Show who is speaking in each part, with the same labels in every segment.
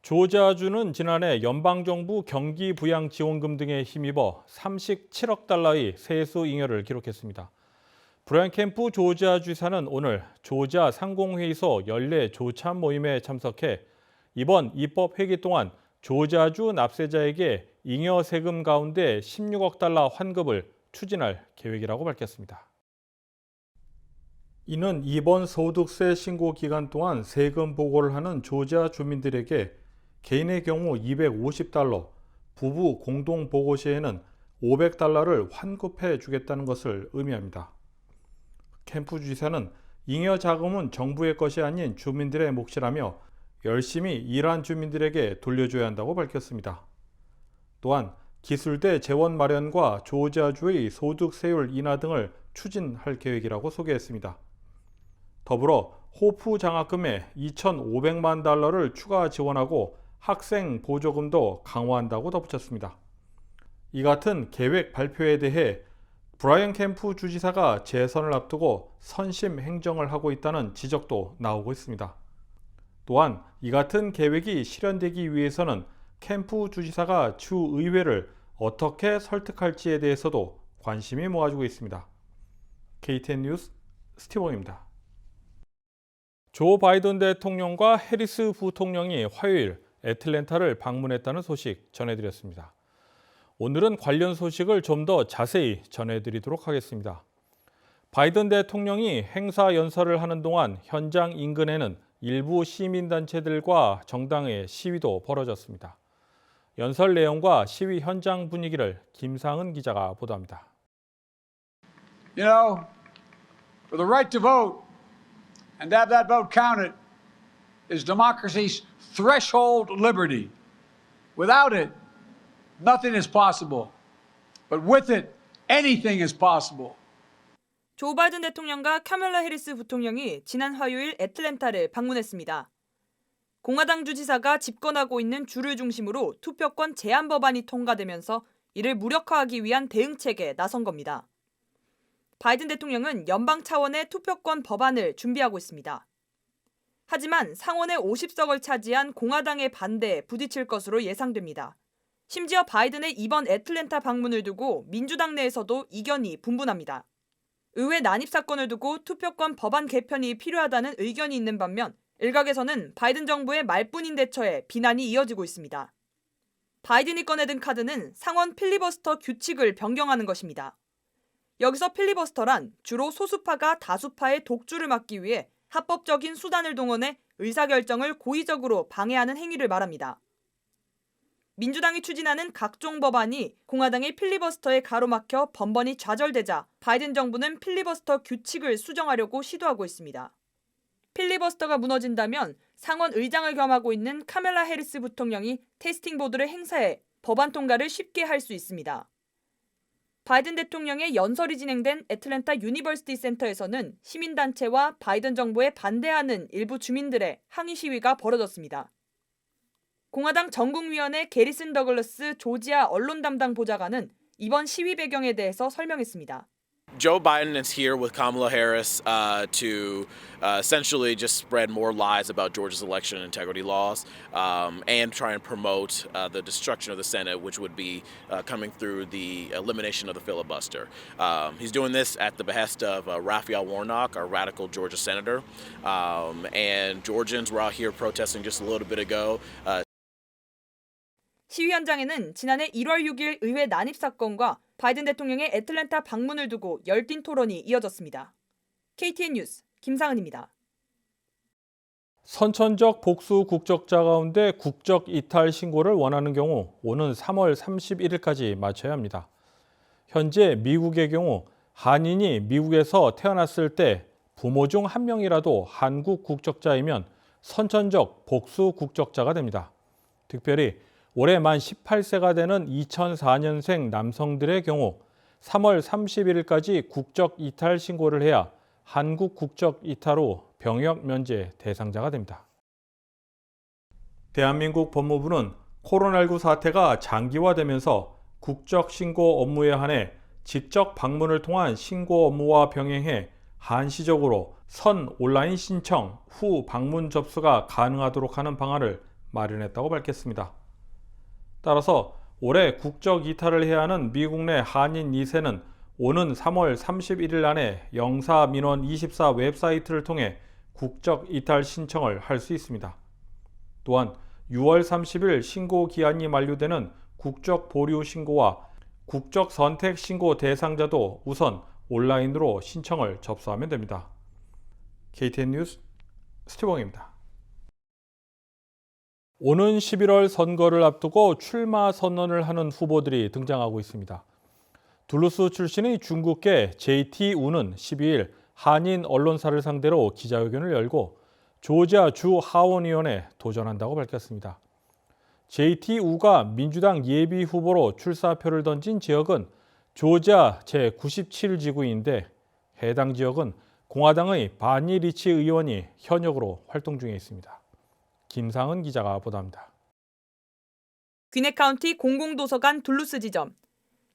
Speaker 1: 조지아주는 지난해 연방정부 경기부양지원금 등에 힘입어 37억 달러의 세수 잉여를 기록했습니다. 브라이언 캠프 조지아주지사는 오늘 조지아 상공회의소 연례 조참 모임에 참석해 이번 입법 회기 동안 조지아주 납세자에게 잉여 세금 가운데 16억 달러 환급을 추진할 계획이라고 밝혔습니다. 이는 이번 소득세 신고 기간 동안 세금 보고를 하는 조지아 주민들에게 개인의 경우 250달러, 부부 공동 보고 시에는 500달러를 환급해 주겠다는 것을 의미합니다. 캠프 주지사는 잉여 자금은 정부의 것이 아닌 주민들의 몫이라며 열심히 일한 주민들에게 돌려줘야 한다고 밝혔습니다. 또한 기술대 재원 마련과 조지아주의 소득세율 인하 등을 추진할 계획이라고 소개했습니다. 더불어 호프 장학금에 2,500만 달러를 추가 지원하고 학생 보조금도 강화한다고 덧붙였습니다. 이 같은 계획 발표에 대해 브라이언 캠프 주지사가 재선을 앞두고 선심 행정을 하고 있다는 지적도 나오고 있습니다. 또한 이 같은 계획이 실현되기 위해서는 캠프 주지사가 주 의회를 어떻게 설득할지에 대해서도 관심이 모아지고 있습니다. KTN 뉴스 스티븐입니다. 조 바이든 대통령과 해리스 부통령이 화요일 애틀랜타를 방문했다는 소식 전해드렸습니다. 오늘은 관련 소식을 좀 더 자세히 전해드리도록 하겠습니다. 바이든 대통령이 행사 연설을 하는 동안 현장 인근에는 일부 시민단체들과 정당의 시위도 벌어졌습니다. 연설 내용과 시위 현장 분위기를 김상은 기자가 보도합니다.
Speaker 2: You know, for the right to vote and to have that vote counted is democracy's threshold liberty. Without it, nothing is possible. But with it, anything is possible.
Speaker 3: 조 바이든 대통령과 카멀라 해리스 부통령이 지난 화요일 애틀랜타를 방문했습니다. 공화당 주지사가 집권하고 있는 주를 중심으로 투표권 제한 법안이 통과되면서 이를 무력화하기 위한 대응책에 나선 겁니다. 바이든 대통령은 연방 차원의 투표권 법안을 준비하고 있습니다. 하지만 상원의 50석을 차지한 공화당의 반대에 부딪힐 것으로 예상됩니다. 심지어 바이든의 이번 애틀랜타 방문을 두고 민주당 내에서도 이견이 분분합니다. 의회 난입 사건을 두고 투표권 법안 개편이 필요하다는 의견이 있는 반면 일각에서는 바이든 정부의 말뿐인 대처에 비난이 이어지고 있습니다. 바이든이 꺼내든 카드는 상원 필리버스터 규칙을 변경하는 것입니다. 여기서 필리버스터란 주로 소수파가 다수파의 독주를 막기 위해 합법적인 수단을 동원해 의사결정을 고의적으로 방해하는 행위를 말합니다. 민주당이 추진하는 각종 법안이 공화당의 필리버스터에 가로막혀 번번이 좌절되자 바이든 정부는 필리버스터 규칙을 수정하려고 시도하고 있습니다. 필리버스터가 무너진다면 상원 의장을 겸하고 있는 카멀라 해리스 부통령이 테스팅 보드를 행사해 법안 통과를 쉽게 할 수 있습니다. 바이든 대통령의 연설이 진행된 애틀랜타 유니버시티 센터에서는 시민단체와 바이든 정부에 반대하는 일부 주민들의 항의 시위가 벌어졌습니다. 공화당 전국위원회 게리슨 더글러스 조지아 언론 담당 보좌관은 이번 시위 배경에 대해서 설명했습니다.
Speaker 4: Joe Biden is here with Kamala Harris to essentially just spread more lies about Georgia's election integrity laws and try and promote the destruction of the Senate, which would be coming through the elimination of the filibuster. He's doing this at the behest of Raphael Warnock, our radical Georgia senator, and Georgians were out here protesting just a little bit ago.
Speaker 3: 시위 현장에는 지난해 1월 6일 의회 난입 사건과 바이든 대통령의 애틀랜타 방문을 두고 열띤 토론이 이어졌습니다. KTN 뉴스 김상은입니다.
Speaker 1: 선천적 복수 국적자 가운데 국적 이탈 신고를 원하는 경우 오는 3월 31일까지 마쳐야 합니다. 현재 미국의 경우 한인이 미국에서 태어났을 때 부모 중 한 명이라도 한국 국적자이면 선천적 복수 국적자가 됩니다. 특별히 올해 만 18세가 되는 2004년생 남성들의 경우 3월 31일까지 국적 이탈 신고를 해야 한국 국적 이탈 후 병역 면제 대상자가 됩니다. 대한민국 법무부는 코로나19 사태가 장기화되면서 국적 신고 업무에 한해 직접 방문을 통한 신고 업무와 병행해 한시적으로 선 온라인 신청 후 방문 접수가 가능하도록 하는 방안을 마련했다고 밝혔습니다. 따라서 올해 국적 이탈을 해야 하는 미국 내 한인 2세는 오는 3월 31일 안에 영사민원24 웹사이트를 통해 국적 이탈 신청을 할 수 있습니다. 또한 6월 30일 신고 기한이 만료되는 국적 보류 신고와 국적 선택 신고 대상자도 우선 온라인으로 신청을 접수하면 됩니다. KTN 뉴스 스티븐입니다. 오는 11월 선거를 앞두고 출마 선언을 하는 후보들이 등장하고 있습니다. 둘루스 출신의 중국계 JT.U는 12일 한인 언론사를 상대로 기자회견을 열고 조지아 주 하원의원에 도전한다고 밝혔습니다. JT.U가 민주당 예비 후보로 출사표를 던진 지역은 조지아 제97지구인데 해당 지역은 공화당의 바니 리치 의원이 현역으로 활동 중에 있습니다. 김상은 기자가 보도합니다.
Speaker 3: 귀넷 카운티 공공도서관 둘루스 지점.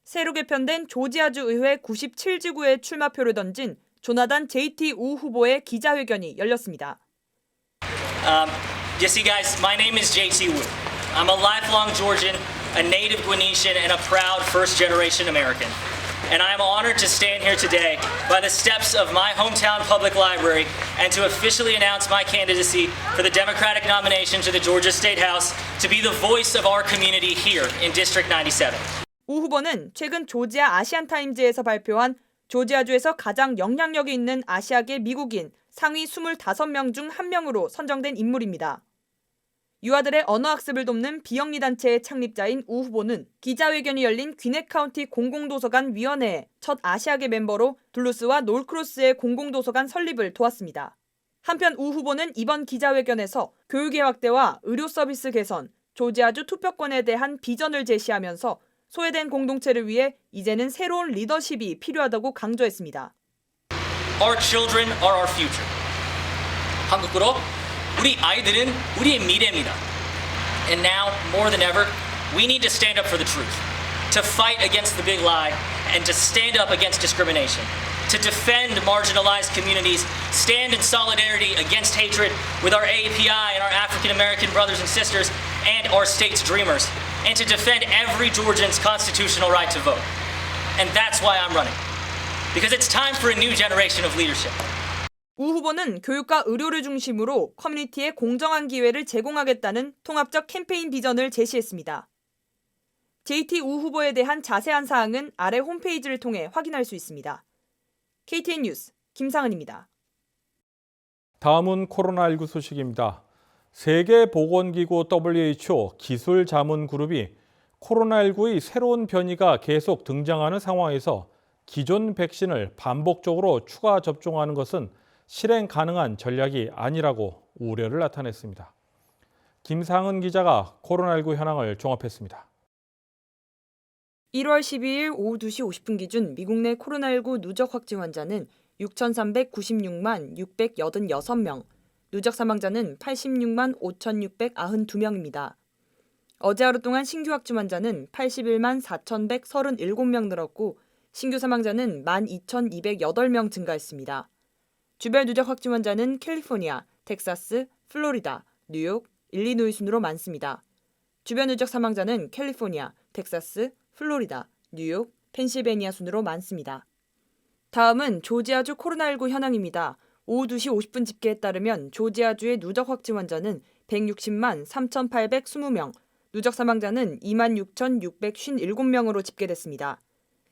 Speaker 3: 새로 개편된 조지아주 의회 97지구에 출마표를 던진 조나단 JT.U 후보의 기자회견이 열렸습니다.
Speaker 5: You see, guys, my name is JT.U. I'm a lifelong Georgian, a native Guyanesian, and a proud first-generation American. And I am honored to stand here today by the steps of my hometown public library and to officially announce my candidacy for the Democratic nomination to the Georgia State House to be the voice of our community here in District 97.
Speaker 3: 우 후보는 최근 조지아 아시안타임즈에서 발표한 조지아주에서 가장 영향력이 있는 아시아계 미국인 상위 25명 중 한 명으로 선정된 인물입니다. 유아들의 언어학습을 돕는 비영리 단체의 창립자인 우 후보는 기자회견이 열린 귀넷 카운티 공공도서관 위원회의 첫 아시아계 멤버로 둘루스와 놀크로스의 공공도서관 설립을 도왔습니다. 한편 우 후보는 이번 기자회견에서 교육의 확대와 의료 서비스 개선, 조지아주 투표권에 대한 비전을 제시하면서 소외된 공동체를 위해 이제는 새로운 리더십이 필요하다고 강조했습니다.
Speaker 5: Our children are our future. 한국어로 우리 아이들은 우리의 미래입니다. And now, more than ever, we need to stand up for the truth, to fight against the big lie, and to stand up against discrimination, to defend marginalized communities, stand in solidarity against hatred with our AAPI and our African American brothers and sisters, and our state's dreamers, and to defend every Georgian's constitutional right to vote. And that's why I'm running, because it's time for a new generation of leadership.
Speaker 3: 우 후보는 교육과 의료를 중심으로 커뮤니티에 공정한 기회를 제공하겠다는 통합적 캠페인 비전을 제시했습니다. JT.U 후보에 대한 자세한 사항은 아래 홈페이지를 통해 확인할 수 있습니다. KTN 뉴스 김상은입니다.
Speaker 1: 다음은 코로나19 소식입니다. 세계보건기구 WHO 기술자문그룹이 코로나19의 새로운 변이가 계속 등장하는 상황에서 기존 백신을 반복적으로 추가 접종하는 것은 실행 가능한 전략이 아니라고 우려를 나타냈습니다. 김상은 기자가 코로나19 현황을 종합했습니다.
Speaker 3: 1월 12일 오후 2시 50분 기준 미국 내 코로나19 누적 확진 환자는 6,396만 686명, 누적 사망자는 86만 5,692명입니다. 어제 하루 동안 신규 확진 환자는 81만 4,137명 늘었고 신규 사망자는 12,208명 증가했습니다. 주별 누적 확진 환자는 캘리포니아, 텍사스, 플로리다, 뉴욕, 일리노이 순으로 많습니다. 주별 누적 사망자는 캘리포니아, 텍사스, 플로리다, 뉴욕, 펜실베니아 순으로 많습니다. 다음은 조지아주 코로나19 현황입니다. 오후 2시 50분 집계에 따르면 조지아주의 누적 확진 환자는 160만 3,820명, 누적 사망자는 26,657명으로 집계됐습니다.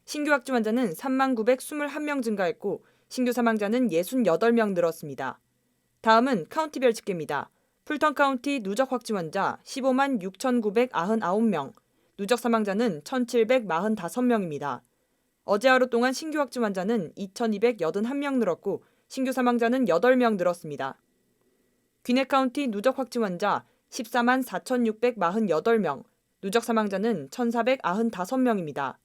Speaker 3: 신규 확진 환자는 3만 921명 증가했고 신규 사망자는 68명 늘었습니다. 다음은 카운티별 집계입니다. 풀턴 카운티 누적 확진 환자 15만 6,999명, 누적 사망자는 1,745명입니다. 어제 하루 동안 신규 확진 환자는 2,281명 늘었고 신규 사망자는 8명 늘었습니다. 귀넷 카운티 누적 확진 환자 14만 4,648명, 누적 사망자는 1,495명입니다.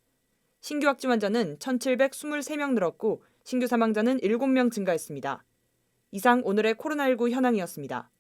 Speaker 3: 신규 확진 환자는 1,723명 늘었고 신규 사망자는 7명 증가했습니다. 이상 오늘의 코로나19 현황이었습니다.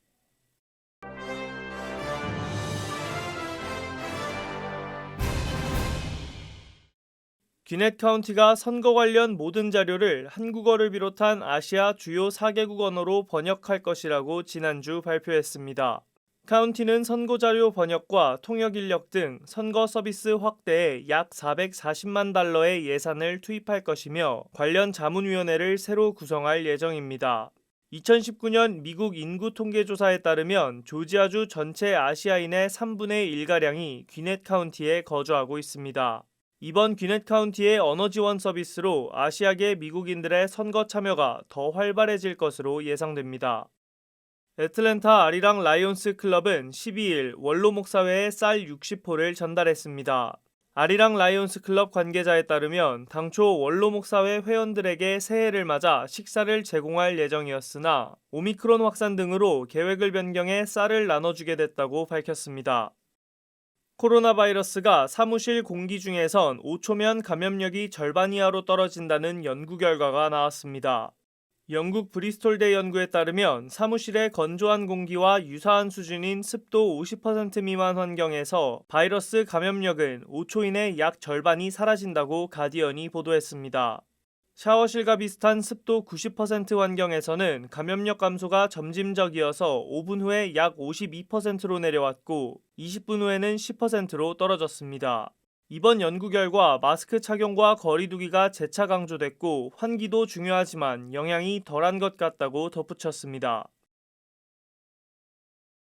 Speaker 6: 귀넷 카운티가 선거 관련 모든 자료를 한국어를 비롯한 아시아 주요 4개국 언어로 번역할 것이라고 지난주 발표했습니다. 카운티는 선거자료 번역과 통역 인력 등 선거 서비스 확대에 약 440만 달러의 예산을 투입할 것이며 관련 자문위원회를 새로 구성할 예정입니다. 2019년 미국 인구 통계조사에 따르면 조지아주 전체 아시아인의 3분의 1가량이 귀넷 카운티에 거주하고 있습니다. 이번 귀넷 카운티의 언어 지원 서비스로 아시아계 미국인들의 선거 참여가 더 활발해질 것으로 예상됩니다. 애틀랜타 아리랑 라이온스 클럽은 12일 원로 목사회에 쌀 60포를 전달했습니다. 아리랑 라이온스 클럽 관계자에 따르면 당초 원로 목사회 회원들에게 새해를 맞아 식사를 제공할 예정이었으나 오미크론 확산 등으로 계획을 변경해 쌀을 나눠주게 됐다고 밝혔습니다. 코로나 바이러스가 사무실 공기 중에선 5초면 감염력이 절반 이하로 떨어진다는 연구 결과가 나왔습니다. 영국 브리스톨대 연구에 따르면 사무실의 건조한 공기와 유사한 수준인 습도 50% 미만 환경에서 바이러스 감염력은 5초 이내 약 절반이 사라진다고 가디언이 보도했습니다. 샤워실과 비슷한 습도 90% 환경에서는 감염력 감소가 점진적이어서 5분 후에 약 52%로 내려왔고 20분 후에는 10%로 떨어졌습니다. 이번 연구 결과 마스크 착용과 거리 두기가 재차 강조됐고 환기도 중요하지만 영향이 덜한 것 같다고 덧붙였습니다.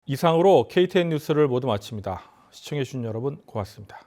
Speaker 1: 이상으로 KTN 뉴스를 모두 마칩니다. 시청해주신 여러분 고맙습니다.